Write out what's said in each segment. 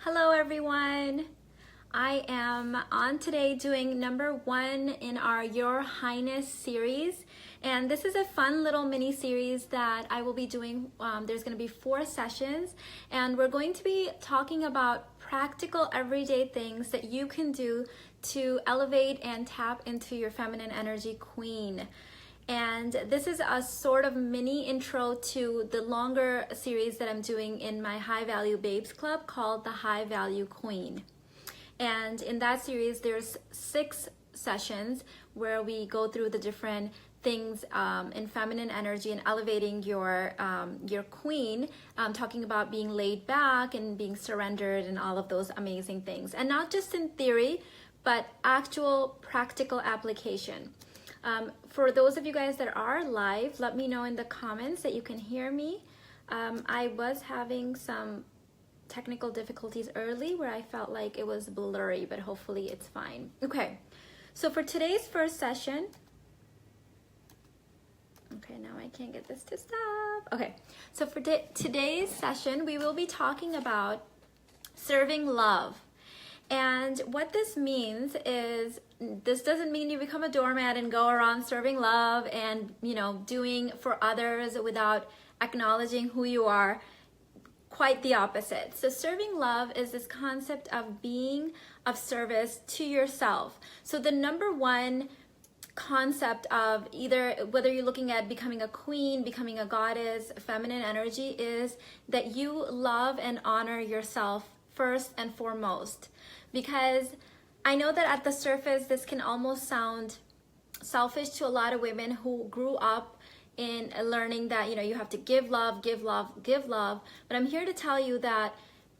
Hello everyone. I am on today doing number 1 in our Your Highness series, and this is a fun little mini series that I will be doing. There's going to be 4 sessions, and we're going to be talking about practical everyday things that you can do to elevate and tap into your feminine energy queen. And this is a sort of mini intro to the longer series that I'm doing in my High Value Babes Club called the High Value Queen. And in that series, there's 6 sessions where we go through the different things in feminine energy and elevating your queen, talking about being laid back and being surrendered and all of those amazing things. And not just in theory, but actual practical application. For those of you guys that are live, let me know in the comments that you can hear me. I was having some technical difficulties early where I felt like it was blurry, but hopefully it's fine. Okay, so for today's first session, okay, now I can't get this to stop. Okay, so for today's session, we will be talking about serving love. And what this means is, this doesn't mean you become a doormat and go around serving love and, doing for others without acknowledging who you are. Quite the opposite. So serving love is this concept of being of service to yourself. So the number one concept of whether you're looking at becoming a queen, becoming a goddess, feminine energy, is that you love and honor yourself first and foremost. Because I know that at the surface, this can almost sound selfish to a lot of women who grew up in learning that, you have to give love, give love, give love. But I'm here to tell you that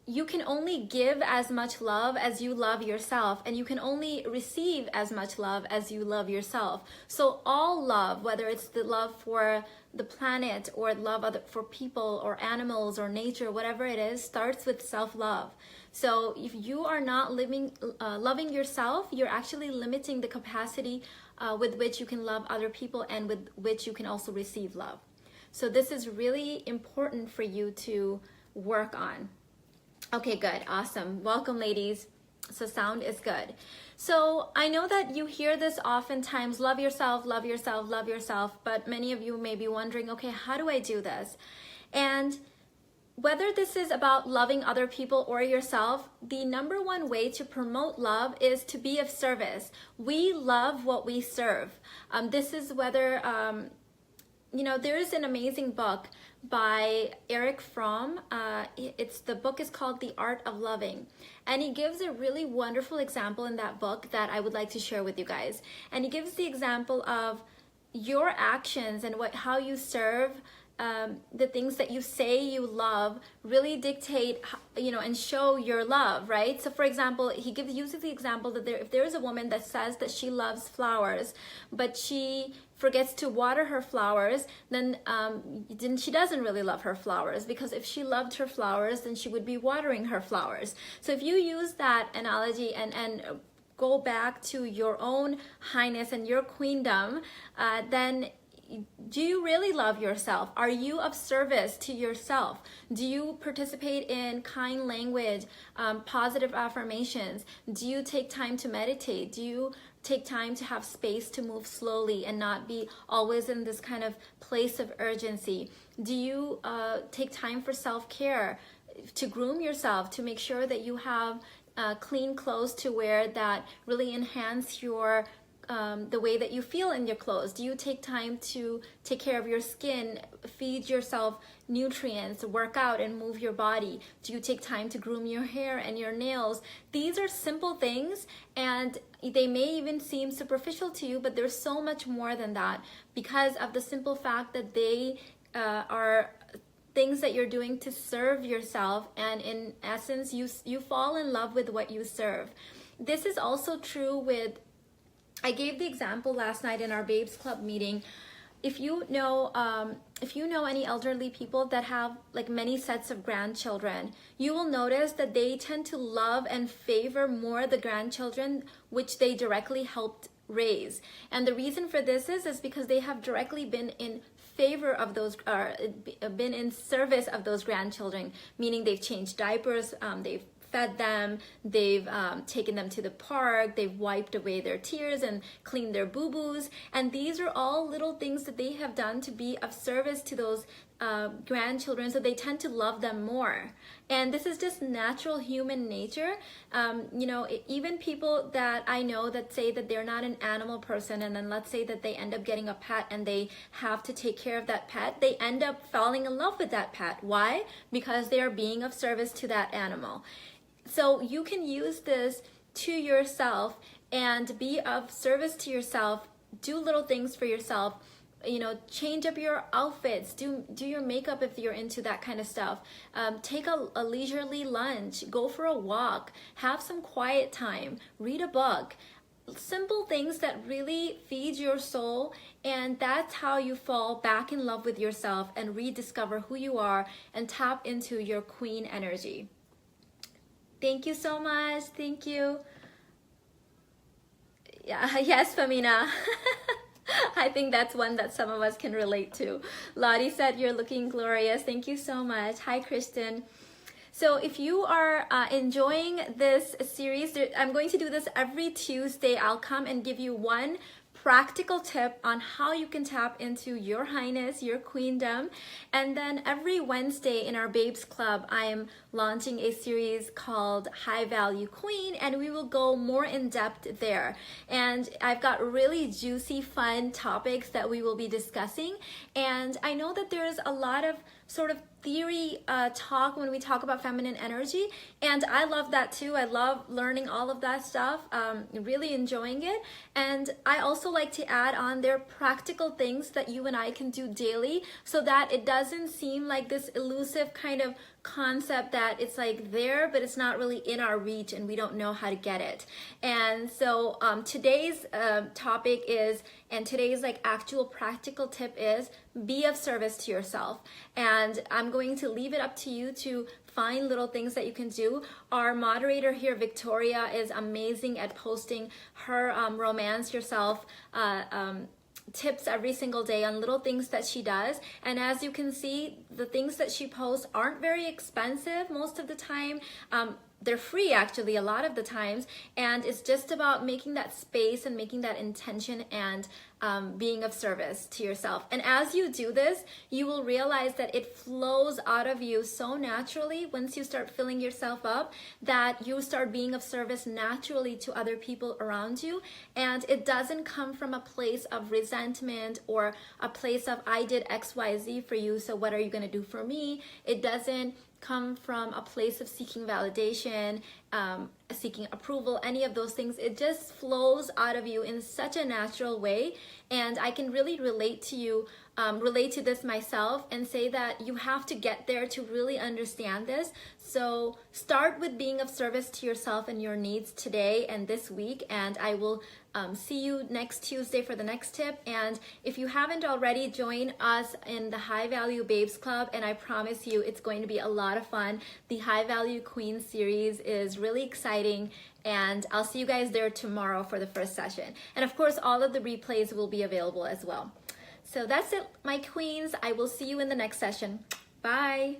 you can only give as much love as you love yourself, and you can only receive as much love as you love yourself. So all love, whether it's the love for the planet or love for people or animals or nature, whatever it is, starts with self-love. So if you are not loving yourself, you're actually limiting the capacity with which you can love other people and with which you can also receive love. So this is really important for you to work on. Okay, good, awesome. Welcome, ladies. So sound is good. So I know that you hear this oftentimes, love yourself, love yourself, love yourself, but many of you may be wondering, okay, how do I do this? And whether this is about loving other people or yourself, the number one way to promote love is to be of service. We love what we serve. This is whether, there is an amazing book by Irfan. The book is called The Art of Loving. And he gives a really wonderful example in that book that I would like to share with you guys. And he gives the example of your actions and how you serve. The things that you say you love really dictate, and show your love, right? So for example, he uses the example that if there is a woman that says that she loves flowers, but she forgets to water her flowers, then she doesn't really love her flowers, because if she loved her flowers, then she would be watering her flowers. So if you use that analogy and go back to your own highness and your queendom, then do you really love yourself? Are you of service to yourself? Do you participate in kind language, positive affirmations? Do you take time to meditate? Do you take time to have space to move slowly and not be always in this kind of place of urgency? Do you take time for self-care, to groom yourself, to make sure that you have clean clothes to wear that really enhance the way that you feel in your clothes? Do you take time to take care of your skin, feed yourself nutrients, work out and move your body? Do you take time to groom your hair and your nails? These are simple things, and they may even seem superficial to you, but there's so much more than that, because of the simple fact that they are things that you're doing to serve yourself, and in essence you fall in love with what you serve. This is also true with, I gave the example last night in our Babes Club meeting. If you know any elderly people that have like many sets of grandchildren, you will notice that they tend to love and favor more the grandchildren which they directly helped raise. And the reason for this is because they have directly been in favor of those, been in service of those grandchildren, meaning they've changed diapers, they've fed them, they've taken them to the park, they've wiped away their tears and cleaned their boo-boos. And these are all little things that they have done to be of service to those grandchildren, so they tend to love them more. And this is just natural human nature. You know, even people that I know that say that they're not an animal person, and then let's say that they end up getting a pet and they have to take care of that pet, they end up falling in love with that pet. Why? Because they are being of service to that animal. So you can use this to yourself and be of service to yourself. Do little things for yourself. You know, change up your outfits, do your makeup if you're into that kind of stuff. Take a leisurely lunch, go for a walk, have some quiet time, read a book. Simple things that really feed your soul, and that's how you fall back in love with yourself and rediscover who you are and tap into your queen energy. Thank you so much. Thank you. Yeah, yes, Famina. I think that's one that some of us can relate to. Lottie said, you're looking glorious. Thank you so much. Hi, Kristen. So if you are enjoying this series, I'm going to do this every Tuesday. I'll come and give you one practical tip on how you can tap into your highness, your queendom. And then every Wednesday in our Babes Club, I am launching a series called High Value Queen, and we will go more in depth there. And I've got really juicy, fun topics that we will be discussing. And I know that there's a lot of sort of theory talk when we talk about feminine energy, and I love that too. I love learning all of that stuff, really enjoying it. And I also like to add on their practical things that you and I can do daily, so that it doesn't seem like this elusive kind of concept that it's like there but it's not really in our reach and we don't know how to get it. And so today's topic is, and today's like actual practical tip is, be of service to yourself. And I'm going to leave it up to you to find little things that you can do. Our moderator here, Victoria, is amazing at posting her romance yourself tips every single day on little things that she does. And as you can see, the things that she posts aren't very expensive most of the time. They're free actually a lot of the times, and it's just about making that space and making that intention and being of service to yourself. And as you do this, you will realize that it flows out of you so naturally once you start filling yourself up, that you start being of service naturally to other people around you. And it doesn't come from a place of resentment or a place of I did XYZ for you, so what are you going to do for me? It doesn't come from a place of seeking validation, seeking approval, any of those things. It just flows out of you in such a natural way. And I can really relate to you, relate to this myself, and say that you have to get there to really understand this. So start with being of service to yourself and your needs today and this week, and I will see you next Tuesday for the next tip. And if you haven't already, join us in the High Value Babes Club, and I promise you it's going to be a lot of fun. The High Value Queen series is really exciting, and I'll see you guys there tomorrow for the first session. And of course, all of the replays will be available as well. So that's it, my queens. I will see you in the next session. Bye.